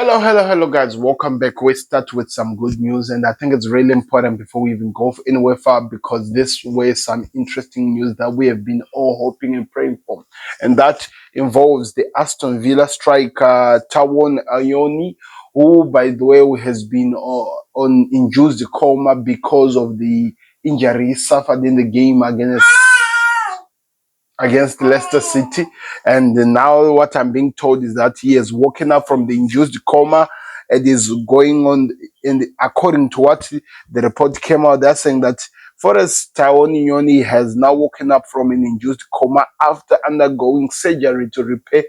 Hello, guys. Welcome back. We start with some good news, and I think it's really important before we even go anywhere far because this was some interesting news that we have been all hoping and praying for, and that involves the Aston Villa striker Tawon Ayoni, who, by the way, has been on induced coma because of the injury he suffered in the game against Leicester City. And now what I'm being told is that he has woken up from the induced coma and is going on. And according to what the report came out, they're saying that Forrest Taonioni has now woken up from an induced coma after undergoing surgery to repair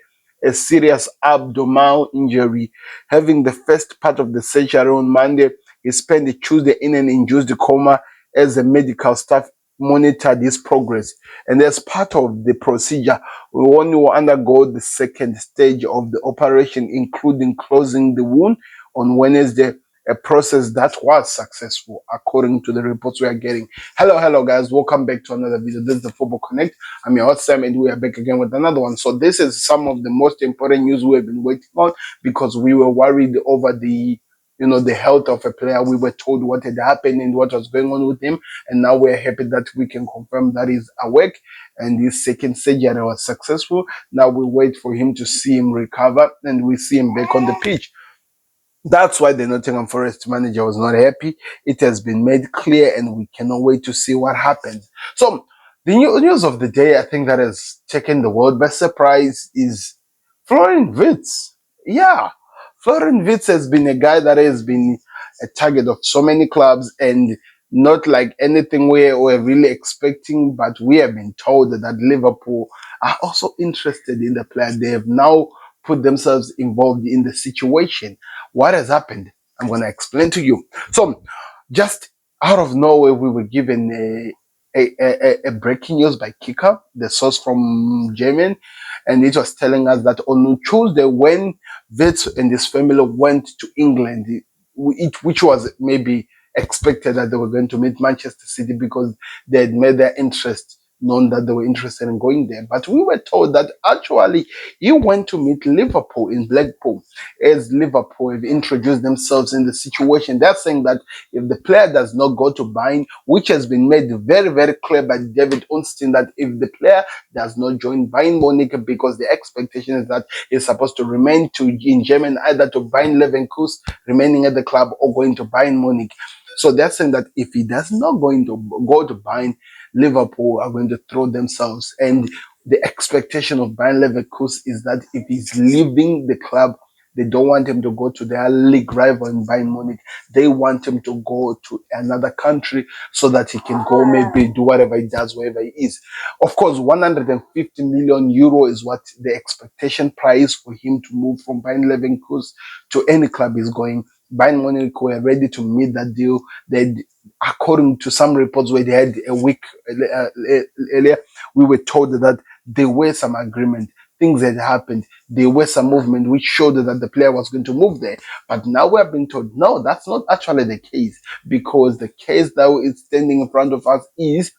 a serious abdominal injury. Having the first part of the surgery on Monday, he spent the Tuesday in an induced coma as the medical staff monitored his progress. And as part of the procedure, we want to undergo the second stage of the operation, including closing the wound on Wednesday, a process that was successful, according to the reports we are getting. Hello, guys. Welcome back to another video. This is the Football Connect. I'm your host, Sam, and we are back again with another one. So this is some of the most important news we have been waiting on because we were worried over the health of a player. We were told what had happened and what was going on with him. And now we're happy that we can confirm that he's awake and his second surgery was successful. Now we wait for him to see him recover and we see him back on the pitch. That's why the Nottingham Forest manager was not happy. It has been made clear and we cannot wait to see what happens. So the news of the day, I think that has taken the world by surprise is Florian Wirtz. Yeah. Florian Wirtz has been a guy that has been a target of so many clubs and not like anything we're really expecting, but we have been told that Liverpool are also interested in the player. They have now put themselves involved in the situation. What has happened? I'm going to explain to you. So, just out of nowhere, we were given a breaking news by Kicker, the source from German, and it was telling us that on Tuesday, when Wirtz and his family went to England, which was maybe expected that they were going to meet Manchester City because they had made their interest known that they were interested in going there. But we were told that actually he went to meet Liverpool in Blackpool as Liverpool have introduced themselves in the situation. They're saying that if the player does not go to Bayern, which has been made very, very clear by David Ornstein, that if the player does not join Bayern Munich, because the expectation is that he's supposed to remain in Germany, either to Bayern Leverkusen, remaining at the club, or going to Bayern Munich. So they're saying that if he does not going to go to Bayern, Liverpool are going to throw themselves. And the expectation of Bayern Leverkusen is that if he's leaving the club, they don't want him to go to their league rival in Bayern Munich. They want him to go to another country so that he can go maybe do whatever he does wherever he is. Of course, 150 million euro is what the expectation price for him to move from Bayern Leverkusen to any club is going. Bayern Munich were ready to meet that deal. They, according to some reports where they had a week earlier, we were told that there were some agreement. Things had happened. There was some movement which showed that the player was going to move there. But now we're being told, no, that's not actually the case, because the case that is standing in front of us is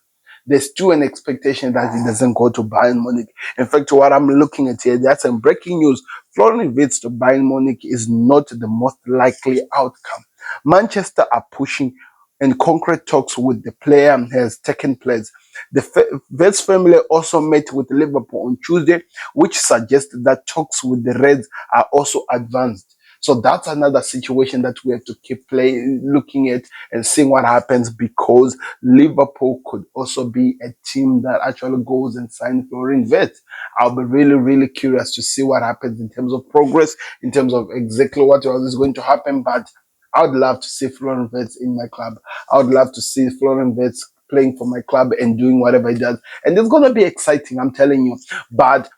there's still an expectation that he doesn't go to Bayern Munich. In fact, what I'm looking at here, that's some breaking news. Florian Wirtz to Bayern Munich is not the most likely outcome. Manchester are pushing and concrete talks with the player has taken place. The Wirtz family also met with Liverpool on Tuesday, which suggests that talks with the Reds are also advanced. So that's another situation that we have to keep looking at and seeing what happens, because Liverpool could also be a team that actually goes and signs Florian Wirtz. I'll be really, really curious to see what happens in terms of progress, in terms of exactly what is going to happen. But I would love to see Florian Wirtz in my club. I would love to see Florian Wirtz playing for my club and doing whatever he does. And it's going to be exciting, I'm telling you. But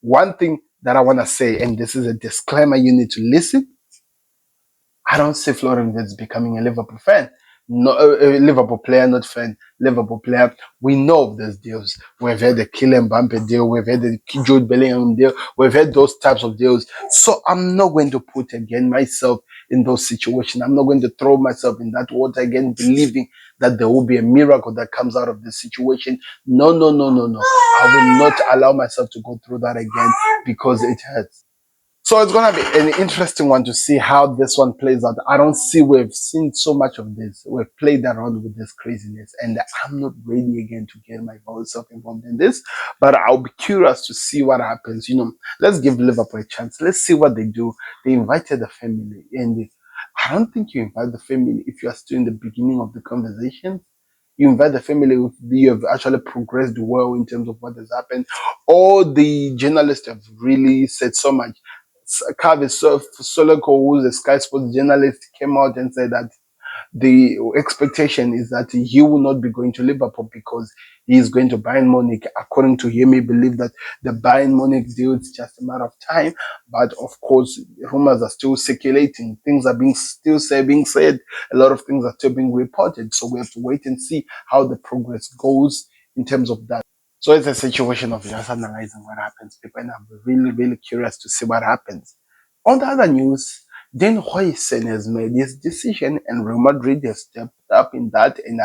one thing that I want to say, and this is a disclaimer, you need to listen. I don't see Florian Wirtz becoming a Liverpool fan. No, a Liverpool player, not fan. Liverpool player. We know of those deals. We've had the Kylian Mbappe deal. We've had the Jude Bellingham deal. We've had those types of deals. So I'm not going to put again myself in those situations. I'm not going to throw myself in that water again, believing that there will be a miracle that comes out of this situation. No. I will not allow myself to go through that again, because it hurts. So it's gonna be an interesting one to see how this one plays out. I don't see we've seen so much of this. We've played around with this craziness, and I'm not ready again to get my self involved in this. But I'll be curious to see what happens. Let's give Liverpool a chance. Let's see what they do. They invited the family, and I don't think you invite the family if you are still in the beginning of the conversation. You invite the family if you have actually progressed well in terms of what has happened. All the journalists have really said so much. Kavi Soloko, who's a Sky Sports journalist, came out and said that the expectation is that he will not be going to Liverpool because he is going to Bayern Munich. According to him, he believed that the Bayern Munich deal is just a matter of time. But of course, rumors are still circulating. Things are being said. A lot of things are still being reported. So we have to wait and see how the progress goes in terms of that. So it's a situation of just analyzing what happens, people, and I'm really, really curious to see what happens. On the other news, then Huijsen has made his decision, and Real Madrid has stepped up in that. And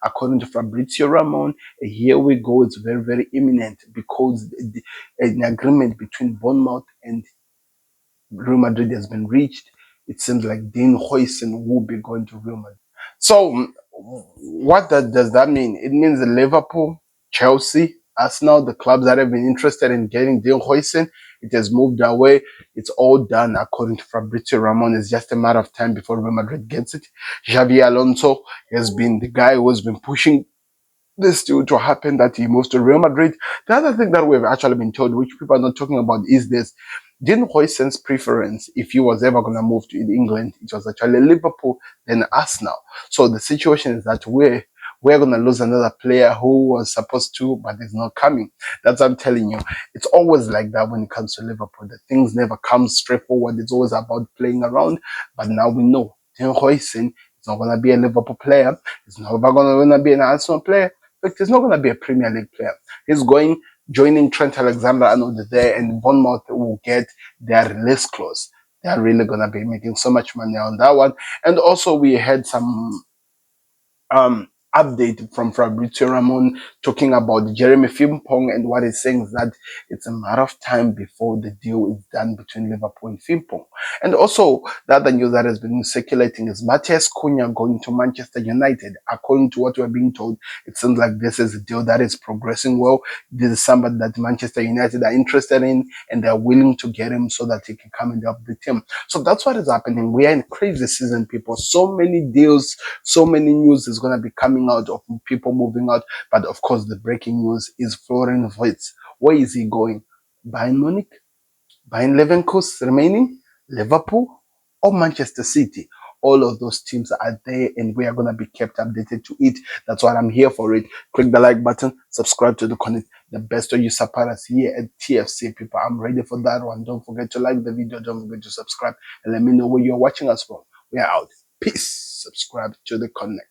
according to Fabrizio Ramon, here we go. It's very, very imminent because an agreement between Bournemouth and Real Madrid has been reached. It seems like Dean Huijsen will be going to Real Madrid. So, what does that mean? It means Liverpool, Chelsea, Arsenal, the clubs that have been interested in getting Dean Huijsen, it has moved away. It's all done according to Fabrizio Ramon. It's just a matter of time before Real Madrid gets it. Xavi Alonso has been the guy who has been pushing this to happen, that he moves to Real Madrid. The other thing that we've actually been told, which people are not talking about, is this. Dean Huijsen's preference, if he was ever going to move to England, it was actually Liverpool, then Arsenal. So the situation is that we're going to lose another player who was supposed to, but is not coming. That's what I'm telling you. It's always like that when it comes to Liverpool. The things never come straightforward. It's always about playing around. But now we know Dean Huijsen is not going to be a Liverpool player. He's never going to be an Arsenal player. In fact, he's not going to be a Premier League player. He's joining Trent Alexander-Arnold there, and Bournemouth will get their release clause. They're really going to be making so much money on that one. And also, we had some update from Fabrizio Ramon talking about Jeremy Frimpong, and what he's saying is that it's a matter of time before the deal is done between Liverpool and Frimpong. And also, the other news that has been circulating is Matheus Cunha going to Manchester United. According to what we're being told, it seems like this is a deal that is progressing well. This is somebody that Manchester United are interested in, and they're willing to get him so that he can come and help the team. So that's what is happening. We are in crazy season, people. So many deals, so many news is going to be coming out of people moving out. But of course, the breaking news is Florian Wirtz. Where is he going? Bayern Munich? Bayern Leverkusen remaining? Liverpool? Or Manchester City? All of those teams are there, and we are going to be kept updated to it. That's what I'm here for it. Click the like button, subscribe to the content. The best way you support us here at TFC, people. I'm ready for that one. Don't forget to like the video. Don't forget to subscribe, and let me know where you're watching us from. We are out. Peace. Subscribe to the connect.